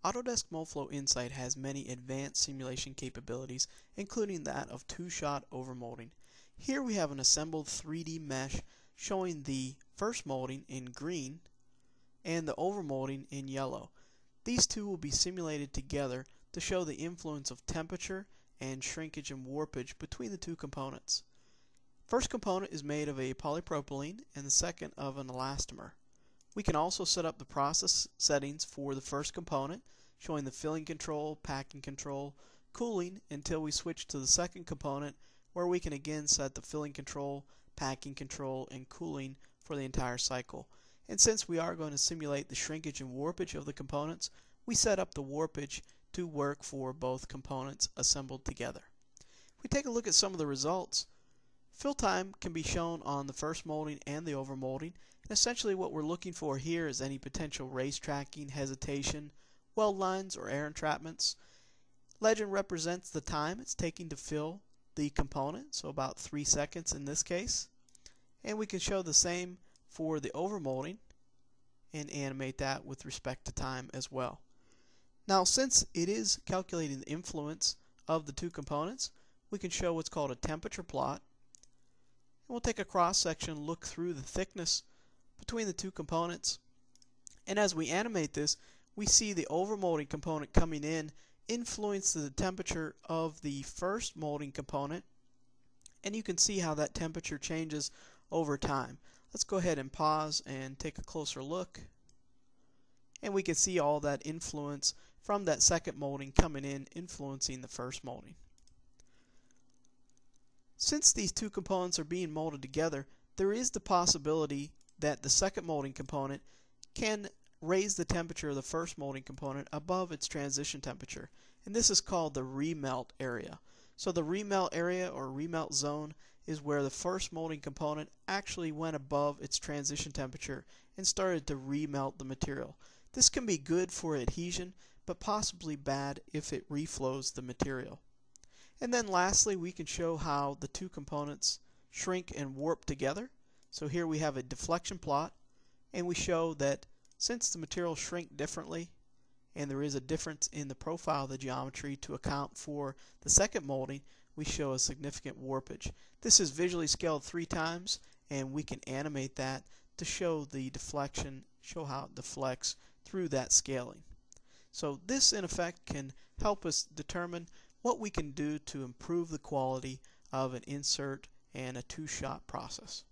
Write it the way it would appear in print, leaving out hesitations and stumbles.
Autodesk Moldflow Insight has many advanced simulation capabilities, including that of two-shot overmolding. Here we have an assembled 3D mesh showing the first molding in green and the overmolding in yellow. These two will be simulated together to show the influence of temperature and shrinkage and warpage between the two components. First component is made of a polypropylene and the second of an elastomer. We can also set up the process settings for the first component, showing the filling control, packing control, cooling, until we switch to the second component where we can again set the filling control, packing control, and cooling for the entire cycle. And since we are going to simulate the shrinkage and warpage of the components, we set up the warpage to work for both components assembled together. If we take a look at some of the results, fill time can be shown on the first molding and the overmolding. And essentially what we're looking for here is any potential race tracking, hesitation, weld lines, or air entrapments. Legend represents the time it's taking to fill the component, so about 3 seconds in this case. And we can show the same for the overmolding and animate that with respect to time as well. Now, since it is calculating the influence of the two components, we can show what's called a temperature plot. And we'll take a cross section, look through the thickness between the two components, and as we animate this, we see the overmolding component coming in influence the temperature of the first molding component, and you can see how that temperature changes over time. Let's go ahead and pause and take a closer look, and we can see all that influence from that second molding coming in influencing the first molding. Since these two components are being molded together, there is the possibility that the second molding component can raise the temperature of the first molding component above its transition temperature, and this is called the remelt area. So the remelt area or remelt zone is where the first molding component actually went above its transition temperature and started to remelt the material. This can be good for adhesion, but possibly bad if it reflows the material. And then lastly, we can show how the two components shrink and warp together. So here we have a deflection plot, and we show that since the materials shrink differently and there is a difference in the profile of the geometry to account for the second molding, we show a significant warpage. This is visually scaled 3 times, and we can animate that to show the deflection, show how it deflects through that scaling. So this in effect can help us determine what we can do to improve the quality of an insert and a two-shot process.